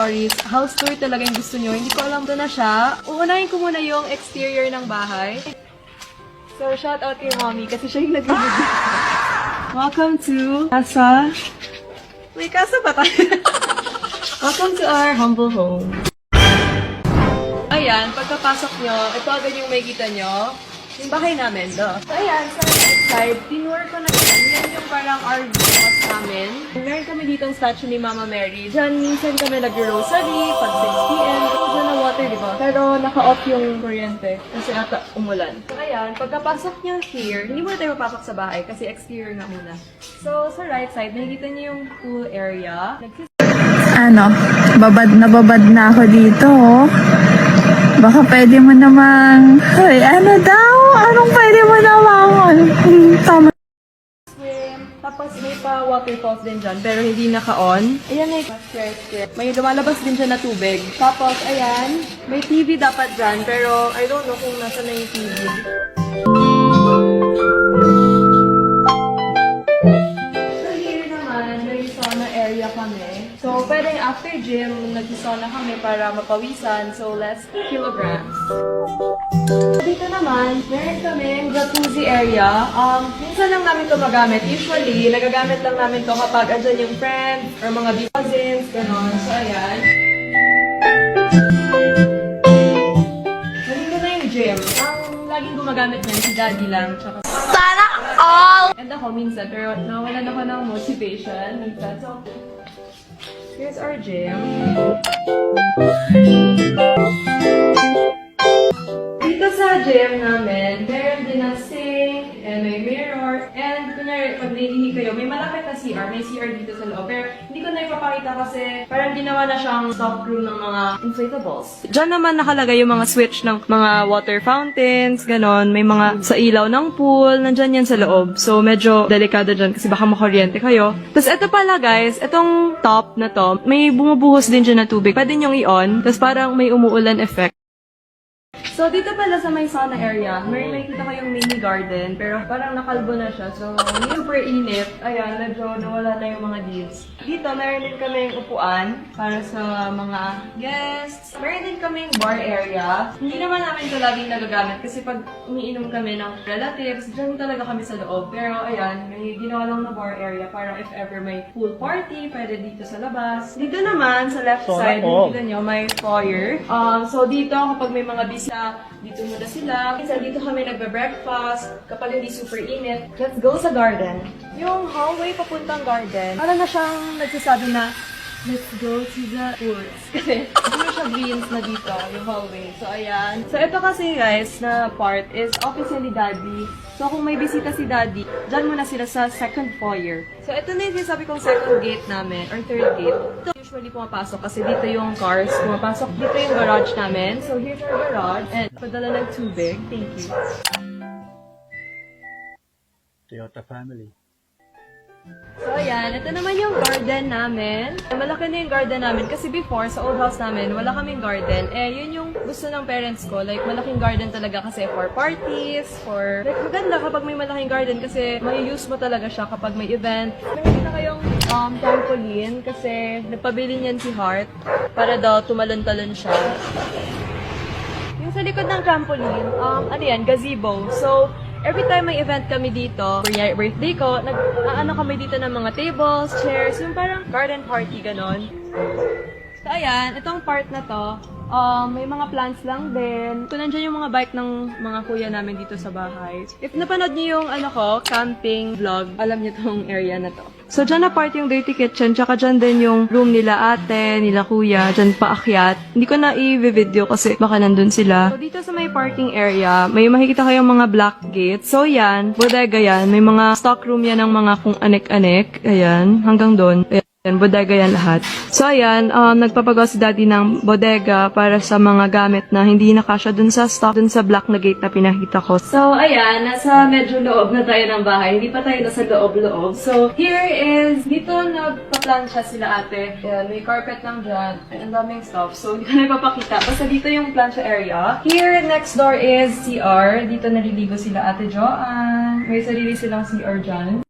Sorry, house tour talaga yung gusto nyo. Hindi ko alam na siya. Uunahin ko muna yung exterior ng bahay. So, shout out kay mommy kasi siya yung nag-video. Welcome to Casa. May casa ba tayo? Welcome to our humble home. Ayan, pagkapasok nyo, ito agad yung makikita nyo. Yung bahay namin, do. So, ayan, sa right side, tinur ko na yan. Yan yung parang RV house namin. Meron kami ditong statue ni Mama Mary. Diyan, minsan kami nag-rosary, pag 6 p.m. Diyan na water, di ba? Pero naka-off yung kuryente kasi ata umulan. So, ayan, pagkapasok nyo here, hindi muna tayo papasok sa bahay kasi exterior na muna. So, sa right side, nakikita nyo yung pool area. Babad na ako dito, oh. Baka pwede mo namang, ay, ano daw? Anong pwede mo namang? Tama. Swim. Tapos may pa waterfalls din dyan, pero hindi naka-on. Ayan, may lumalabas din dyan na tubig. Tapos, ayan, may TV dapat dyan, pero I don't know kung nasa na yung TV. So, here naman, may sauna area kami. So, pwedeng after gym, nag-sauna kami para mapawisan. So, less kilograms. Dito naman, meron kami jacuzzi area. Minsan lang namin ito magamit. Usually, nagagamit lang namin ito kapag andyan yung friends or mga cousins, gano'n. So, ayan. Nandito na yung gym. Ang laging gumagamit niyan, si daddy lang. Tsaka sana all! And ako minsan, pero nawalan ako ng motivation. Minsan, so, here's our gym. Dito sa gym namin, meron din ang sink, and may mirror, and kunyari, pag naiihi kayo, may malapit na CR, may CR dito sa loob. Pero hindi ko na ipapakita kasi parang ginawa na siyang stock room ng mga inflatables. Diyan naman nakalagay yung mga switch ng mga water fountains, ganon. May mga sa ilaw ng pool, nandyan yan sa loob. So medyo delikado dyan kasi baka makuryente kayo. Tapos ito pala guys, itong top na to, may bumubuhos din dyan na tubig. Pwede nyong i-on, tapos parang may umuulan effect. So, dito pala sa may sauna area, may nakikita ko yung mini garden, pero parang nakalbo na siya. So, super init. Ayan, medyo nawala na yung mga leaves. Dito, meron din kaming upuan para sa mga guests. Meron din kaming bar area. Hindi naman namin ito laging nagagamit kasi pag umiinom kami ng relatives, dyan talaga kami sa loob. Pero, ayan, may ginawa lang na bar area para if ever may pool party, pwede dito sa labas. Dito naman, sa left side, nakikita nyo, may foyer. So, dito, kapag may mga bisita, dito muna sila. Minsan dito kami nagbe-breakfast kapag hindi super init. Let's go sa garden. Yung hallway papuntang garden, para na siyang nagsasabi na, let's go to the woods. Kasi hindi siya greens na dito, yung hallway. So, ayan. So, ito kasi guys, na part is office ni Daddy. So, kung may bisita si Daddy, dyan muna sila sa second foyer. So, ito na yung sinasabi kong second gate namin, or third gate. Ito usually pumapasok kasi dito yung cars pumapasok. Dito yung garage namin. So, here's our garage. And padala ng tubig. Thank you. Toyota family. So, ayan. Ito naman yung garden namin. Malaki na yung garden namin kasi before, sa old house namin, wala kaming garden. Eh, yun yung gusto ng parents ko. Like, malaking garden talaga kasi for parties, for... Like, maganda kapag may malaking garden kasi may use mo talaga siya kapag may event. Meron na kayong trampoline kasi nagpabili niyan si Heart para daw tumalon-talon siya. Yung sa likod ng trampoline, ano yan, gazebo. So, every time may event kami dito, kunyari birthday ko, nag-ano kami dito ng mga tables, chairs, yung parang garden party, ganon. So, ayan, itong part na to, may mga plants lang din. Kung nandiyan yung mga bike ng mga kuya namin dito sa bahay. If napanood niyo yung camping vlog, alam niyo tong area na to. So, dyan na part yung dirty kitchen, tsaka dyan din yung room nila ate, nila kuya, dyan paakyat. Hindi ko na i-video kasi baka nandun sila. So, dito sa may parking area, may makikita kayong mga black gates. So, yan, bodega yan. May mga stock room yan ng mga kung anek-anek. Ayan, hanggang doon. Ayan, bodega yan lahat. So, ayan, nagpapagawa si Daddy ng bodega para sa mga gamit na hindi nakasya dun sa stock, dun sa black na gate na pinakita ko. So, ayan, nasa medyo loob na tayo ng bahay. Hindi pa tayo nasa loob-loob. So, here is, dito nagpa-plancha sila ate. Ayan, may carpet lang dyan. Ang daming stuff. So, hindi ko na ipapakita. Basta dito yung plancha area. Here, next door is CR. Dito naliligo sila ate Joanne. May sarili silang CR dyan.